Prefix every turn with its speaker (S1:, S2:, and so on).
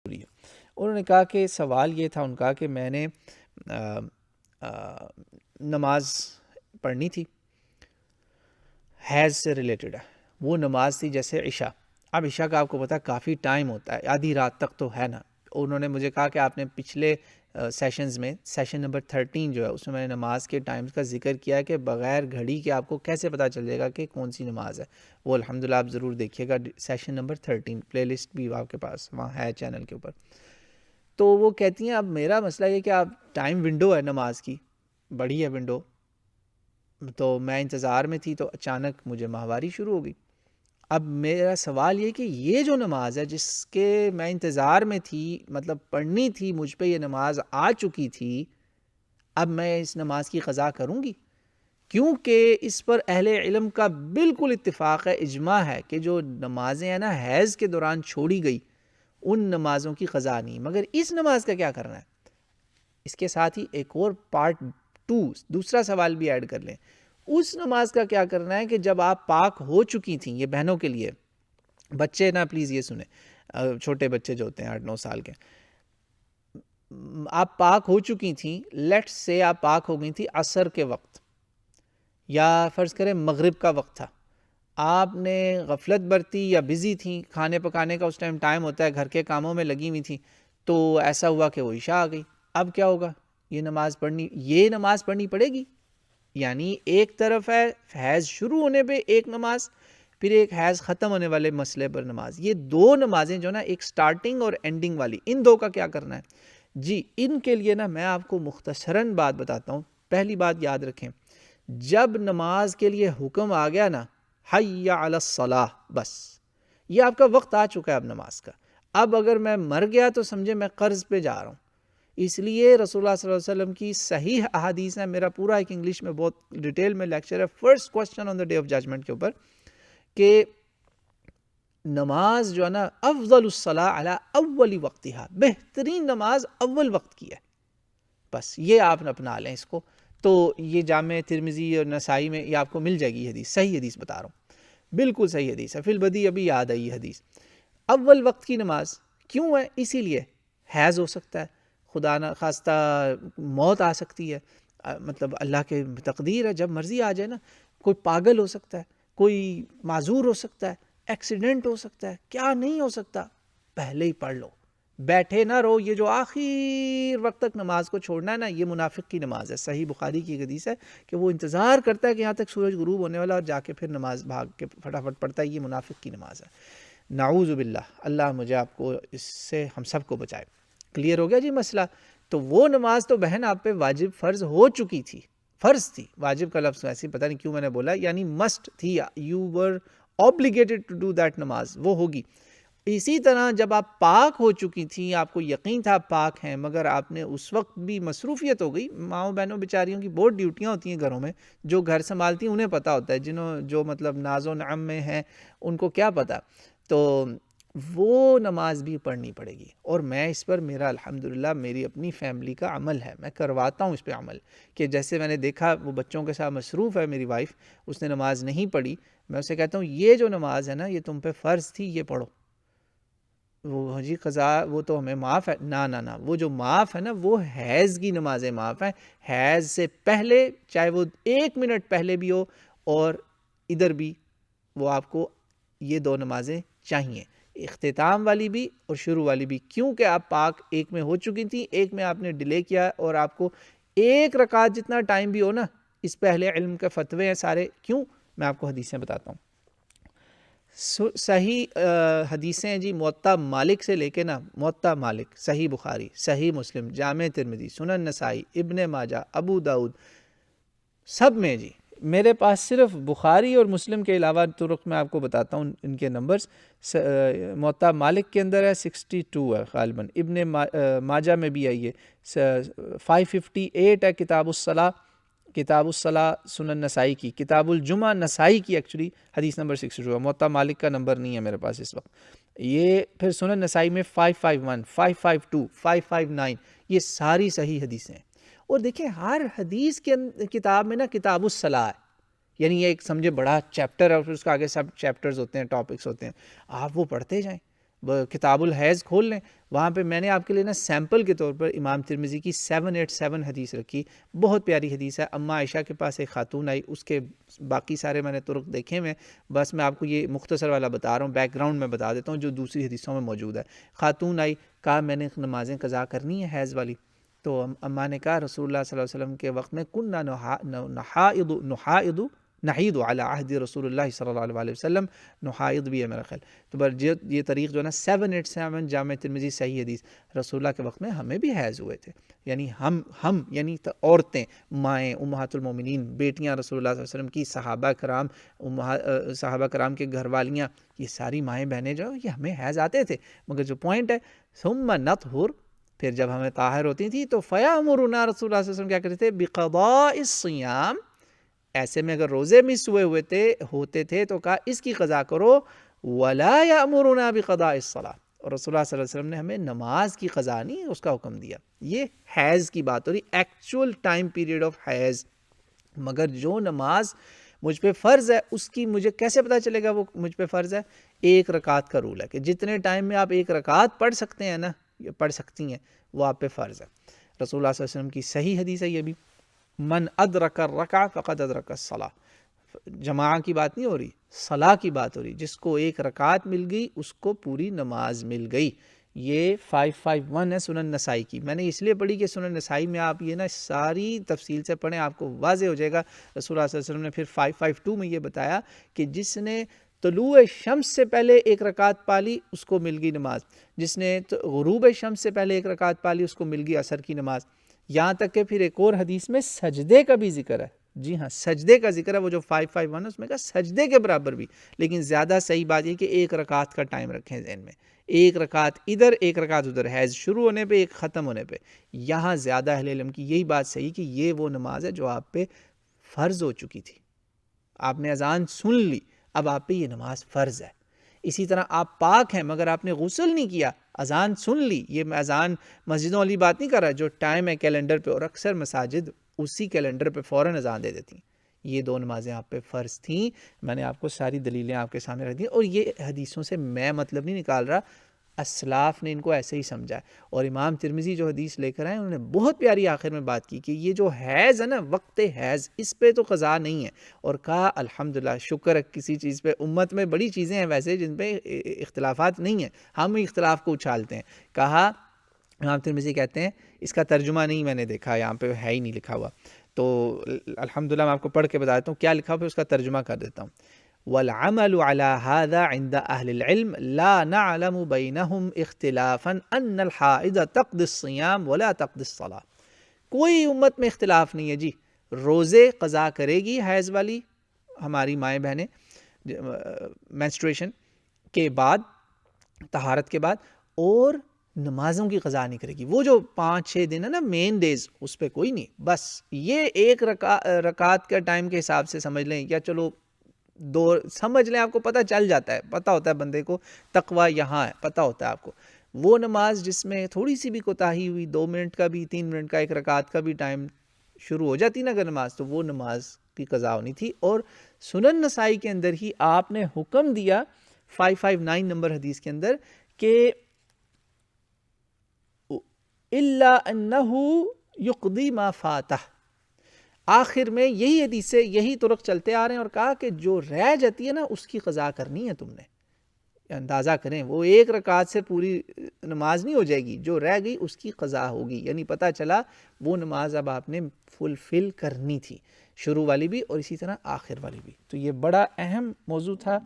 S1: ہے۔ انہوں نے کہا کہ سوال یہ تھا ان کا کہ میں نے نماز پڑھنی تھی، حیض سے ریلیٹڈ ہے، وہ نماز تھی جیسے عشاء۔ اب عشاء کا آپ کو پتہ کافی ٹائم ہوتا ہے، آدھی رات تک تو ہے نا۔ انہوں نے مجھے کہا کہ آپ نے پچھلے سیشنز میں سیشن نمبر 13 جو ہے اس میں میں نے نماز کے ٹائمز کا ذکر کیا ہے کہ بغیر گھڑی کے آپ کو کیسے پتہ چل جائے گا کہ کون سی نماز ہے۔ وہ الحمدللہ آپ ضرور دیکھیے گا، سیشن نمبر 13 پلے لسٹ بھی آپ کے پاس وہاں ہے چینل کے اوپر۔ تو وہ کہتی ہیں اب میرا مسئلہ یہ کہ آپ ٹائم ونڈو ہے نماز کی، بڑی ہے ونڈو، تو میں انتظار میں تھی تو اچانک مجھے ماہواری شروع ہو گئی۔ اب میرا سوال یہ کہ یہ جو نماز ہے جس کے میں انتظار میں تھی، مطلب پڑھنی تھی، مجھ پہ یہ نماز آ چکی تھی، اب میں اس نماز کی قضا کروں گی؟ کیونکہ اس پر اہل علم کا بالکل اتفاق ہے، اجماع ہے کہ جو نمازیں ہیں نا حیض کے دوران چھوڑی گئی ان نمازوں کی قضا نہیں۔ مگر اس نماز کا کیا کرنا ہے؟ اس کے ساتھ ہی ایک اور پارٹ 2 دوسرا سوال بھی ایڈ کر لیں، اس نماز کا کیا کرنا ہے کہ جب آپ پاک ہو چکی تھیں، یہ بہنوں کے لیے، بچے نا پلیز یہ سنیں، چھوٹے بچے جو ہوتے ہیں 8-9 سال کے، آپ پاک ہو چکی تھیں، لیٹس سے آپ پاک ہو گئی تھی عصر کے وقت، یا فرض کریں مغرب کا وقت تھا، آپ نے غفلت برتی یا بزی تھیں، کھانے پکانے کا اس ٹائم ہوتا ہے، گھر کے کاموں میں لگی ہوئی تھیں، تو ایسا ہوا کہ وہ عشاء آ گئی، اب کیا ہوگا؟ یہ نماز پڑھنی پڑے گی۔ یعنی ایک طرف ہے حیض شروع ہونے پہ ایک نماز، پھر ایک حیض ختم ہونے والے مسئلے پر نماز، یہ دو نمازیں جو نا ایک سٹارٹنگ اور اینڈنگ والی، ان دو کا کیا کرنا ہے؟ جی ان کے لیے نا میں آپ کو مختصراً بات بتاتا ہوں۔ پہلی بات یاد رکھیں، جب نماز کے لیے حکم آ گیا نا حی علی الصلاح، بس یہ آپ کا وقت آ چکا ہے اب نماز کا۔ اب اگر میں مر گیا تو سمجھے میں قرض پہ جا رہا ہوں۔ اس لیے رسول اللہ صلی اللہ علیہ وسلم کی صحیح احادیث ہے، میرا پورا ایک انگلش میں بہت ڈیٹیل میں لیکچر ہے first question on the day of judgment کے اوپر، کہ نماز جو ہے نا افضل الصلاۃ علی اول وقتها، بہترین نماز اول وقت کی ہے، بس یہ آپ اپنا لیں اس کو۔ تو یہ جامع ترمذی اور نسائی میں یہ آپ کو مل جائے گی یہ حدیث، صحیح حدیث بتا رہا ہوں، بالکل صحیح حدیث ہے، فی البدی ابھی یاد آئی حدیث۔ اول وقت کی نماز کیوں ہے؟ اسی لیے حیض ہو سکتا ہے، خدا نہ خواستہ موت آ سکتی ہے، مطلب اللہ کے تقدیر ہے، جب مرضی آ جائے نا، کوئی پاگل ہو سکتا ہے، کوئی معذور ہو سکتا ہے، ایکسیڈنٹ ہو سکتا ہے، کیا نہیں ہو سکتا، پہلے ہی پڑھ لو، بیٹھے نہ رہو۔ یہ جو آخر وقت تک نماز کو چھوڑنا ہے نا، یہ منافق کی نماز ہے۔ صحیح بخاری کی حدیث ہے کہ وہ انتظار کرتا ہے کہ یہاں تک سورج غروب ہونے والا اور جا کے پھر نماز بھاگ کے فٹافٹ پڑھتا ہے، یہ منافق کی نماز ہے۔ نعوذ باللہ، اللہ مجھے آپ کو اس سے ہم سب کو بچائے۔ کلیئر ہو گیا جی مسئلہ؟ تو وہ نماز تو بہن آپ پہ واجب فرض ہو چکی تھی، فرض تھی، واجب کا لفظ ایسے پتہ نہیں کیوں میں نے بولا، یعنی مسٹ تھی، you were obligated to do that، نماز وہ ہوگی۔ اسی طرح جب آپ پاک ہو چکی تھیں، آپ کو یقین تھا آپ پاک ہیں، مگر آپ نے اس وقت بھی مصروفیت ہو گئی، ماؤں بہنوں بیچاریوں کی بہت ڈیوٹیاں ہوتی ہیں گھروں میں، جو گھر سنبھالتی ہیں انہیں پتہ ہوتا ہے، جو مطلب ناز و نعم میں ہیں ان کو کیا پتہ، تو وہ نماز بھی پڑھنی پڑے گی۔ اور میں اس پر میرا الحمدللہ میری اپنی فیملی کا عمل ہے، میں کرواتا ہوں اس پہ عمل، کہ جیسے میں نے دیکھا وہ بچوں کے ساتھ مصروف ہے میری وائف، اس نے نماز نہیں پڑھی، میں اسے کہتا ہوں یہ جو نماز ہے نا یہ تم پہ فرض تھی، یہ پڑھو۔ وہ جی قضا وہ تو ہمیں معاف ہے، نہ وہ جو معاف ہے نا وہ حیض کی نمازیں معاف ہیں، حیض سے پہلے چاہے وہ 1 منٹ پہلے بھی ہو اور ادھر بھی، وہ آپ کو یہ 2 نمازیں چاہیے، اختتام والی بھی اور شروع والی بھی، کیونکہ آپ پاک ایک میں ہو چکی تھی، ایک میں آپ نے ڈیلے کیا، اور آپ کو 1 رکعت جتنا ٹائم بھی ہو نا، اس پہ اہل علم کے فتوے ہیں سارے، کیوں میں آپ کو حدیثیں بتاتا ہوں۔ صحیح حدیثیں ہیں جی، موطا مالک سے لے کے نا، موطا مالک، صحیح بخاری، صحیح مسلم، جامع ترمذی، سنن نسائی، ابن ماجہ، ابو داؤد، سب میں جی میرے پاس صرف بخاری اور مسلم کے علاوہ طرق میں آپ کو بتاتا ہوں ان کے نمبرز۔ موطا مالک کے اندر ہے 62 ہے غالباً، ابن ماجہ میں بھی آئی ہے 558 ہے کتاب الصلاح سنن نسائی کی، کتاب الجمعہ نسائی کی ایکچولی حدیث نمبر 62 ہے، موطا مالک کا نمبر نہیں ہے میرے پاس اس وقت۔ یہ پھر سنن نسائی میں 551، 552، 559، یہ ساری صحیح حدیثیں ہیں۔ اور دیکھیں ہر حدیث کے کتاب میں نا کتاب الصلاح ہے، یعنی یہ ایک سمجھے بڑا چیپٹر ہے، اور پھر اس کا آگے سب چیپٹرز ہوتے ہیں، ٹاپکس ہوتے ہیں، آپ وہ پڑھتے جائیں، کتاب الحیض کھول لیں، وہاں پہ میں نے آپ کے لیے نا سیمپل کے طور پر امام ترمذی کی 787 حدیث رکھی، بہت پیاری حدیث ہے۔ اماں عائشہ کے پاس ایک خاتون آئی، اس کے باقی سارے میں نے طرق دیکھے ہوئے، بس میں آپ کو یہ مختصر والا بتا رہا ہوں، بیک گراؤنڈ میں بتا دیتا ہوں جو دوسری حدیثوں میں موجود ہے۔ خاتون آئی، کہا میں نے نمازیں قضا کرنی ہے حیض والی، تو اماں نے کہا رسول اللہ صلی اللہ علیہ وسلم کے وقت میں کننا نحید علی عہد رسول اللہ صلی اللہ علیہ وسلم، نحائد بھی ہے میرا خیال، تو یہ طریق جو ہے نا 787 جامع ترمذی صحیح حدیث، رسول اللہ کے وقت میں ہمیں بھی حیض ہوئے تھے، یعنی ہم یعنی عورتیں، مائیں، امہات المومنین، بیٹیاں رسول اللہ صلی اللہ علیہ وسلم کی، صحابہ کرام کے گھر والیاں، یہ ساری مائیں بہنیں جو یہ ہمیں حیض آتے تھے، مگر جو پوائنٹ ہے ثم نطہر، پھر جب ہمیں طاہر ہوتی تھی تو فیامرنا، رسول اللہ صلی اللہ علیہ وسلم کیا کرتے تھے، بقضاء الصیام، ایسے میں اگر روزے مس ہوتے تھے تو کہا اس کی قضا کرو، ولا یامرنا بقضاء الصلاۃ، اور رسول اللہ صلی اللہ علیہ وسلم نے ہمیں نماز کی قضا نہیں اس کا حکم دیا۔ یہ حیض کی بات ہو رہی، ایکچوئل ٹائم پیریڈ آف حیض، مگر جو نماز مجھ پہ فرض ہے اس کی مجھے کیسے پتہ چلے گا وہ مجھ پہ فرض ہے؟ ایک رکعت کا رول ہے کہ جتنے ٹائم میں آپ ایک رکعت پڑھ سکتے ہیں نا، پڑھ سکتی ہیں، وہ آپ پہ فرض ہے۔ رسول اللہ صلی اللہ علیہ وسلم کی صحیح حدیث ہے یہ بھی، من ادرک الرکعہ فقد ادرک الصلاۃ، جماع کی بات نہیں ہو رہی، صلاح کی بات ہو رہی، جس کو ایک رکعت مل گئی اس کو پوری نماز مل گئی۔ یہ 551 ہے سنن نسائی کی، میں نے اس لیے پڑھی کہ سنن نسائی میں آپ یہ نا ساری تفصیل سے پڑھیں، آپ کو واضح ہو جائے گا۔ رسول اللہ صلی اللہ علیہ وسلم نے پھر 552 میں یہ بتایا کہ جس نے طلوع شمس سے پہلے ایک رکعت پالی اس کو مل گئی نماز، جس نے غروب شمس سے پہلے ایک رکعت پالی اس کو مل گئی عصر کی نماز، یہاں تک کہ پھر ایک اور حدیث میں سجدے کا بھی ذکر ہے، جی ہاں سجدے کا ذکر ہے، وہ جو 551 ہے اس میں کہا سجدے کے برابر بھی، لیکن زیادہ صحیح بات یہ کہ ایک رکعت کا ٹائم رکھیں ذہن میں، ایک رکعت ادھر ایک رکعت ادھر، حیض شروع ہونے پہ ایک ختم ہونے پہ، یہاں زیادہ اہل علم کی یہی بات صحیح کہ یہ وہ نماز ہے جو آپ پہ فرض ہو چکی تھی، آپ نے اذان سن لی، اب آپ پہ یہ نماز فرض ہے۔ اسی طرح آپ پاک ہیں مگر آپ نے غسل نہیں کیا، اذان سن لی، یہ میں اذان مسجدوں والی بات نہیں کر رہا، جو ٹائم ہے کیلنڈر پہ، اور اکثر مساجد اسی کیلنڈر پہ فوراً اذان دے دیتی ہیں، یہ دو نمازیں آپ پہ فرض تھیں، میں نے آپ کو ساری دلیلیں آپ کے سامنے رکھ دی، اور یہ حدیثوں سے میں مطلب نہیں نکال رہا، اسلاف نے ان کو ایسے ہی سمجھا ہے، اور امام ترمذی جو حدیث لے کر آئے انہوں نے بہت پیاری آخر میں بات کی کہ یہ جو حیض ہے نا، وقت حیض، اس پہ تو قضا نہیں ہے، اور کہا الحمدللہ شکر ہے کسی چیز پہ، امت میں بڑی چیزیں ہیں ویسے جن پہ اختلافات نہیں ہیں، ہم اختلاف کو اچھالتے ہیں، کہا امام ترمذی کہتے ہیں اس کا ترجمہ نہیں میں نے دیکھا، یہاں پہ ہے ہی نہیں لکھا ہوا، تو الحمدللہ میں آپ کو پڑھ کے بتا دیتا ہوں کیا لکھا ہوا، پھر اس کا ترجمہ کر دیتا ہوں۔ والعمل على هذا عند أهل العلم لا نعلم بينهم اختلافا أن الحائض تقضي الصيام ولا تقضي الصلاة، کوئی امت میں اختلاف نہیں ہے جی، روزے قضا کرے گی حیض والی ہماری مائیں بہنیں مینسٹریشن کے بعد، طہارت کے بعد، اور نمازوں کی قضا نہیں کرے گی، وہ جو 5-6 دن ہے نا مین ڈیز اس پہ کوئی نہیں، بس یہ ایک رکعت کا ٹائم کے حساب سے سمجھ لیں، یا چلو دو سمجھ لیں، آپ کو پتہ چل جاتا ہے، پتہ ہوتا ہے بندے کو تقویٰ یہاں ہے، پتہ ہوتا ہے آپ کو، وہ نماز جس میں تھوڑی سی بھی کوتاہی ہوئی، 2 منٹ کا بھی 3 منٹ کا ایک رکعت کا بھی ٹائم شروع ہو جاتی نا اگر نماز، تو وہ نماز کی قضا ہونی تھی، اور سنن نسائی کے اندر ہی آپ نے حکم دیا 559 نمبر حدیث کے اندر کہ الا انہ یقضی ما فاتہ، آخر میں یہی حدیث سے یہی طرق چلتے آ رہے ہیں، اور کہا کہ جو رہ جاتی ہے نا اس کی قضا کرنی ہے تم نے، اندازہ کریں وہ ایک رکعت سے پوری نماز نہیں ہو جائے گی، جو رہ گئی اس کی قضا ہوگی، یعنی پتہ چلا وہ نماز اب آپ نے فلفل کرنی تھی، شروع والی بھی اور اسی طرح آخر والی بھی۔ تو یہ بڑا اہم موضوع تھا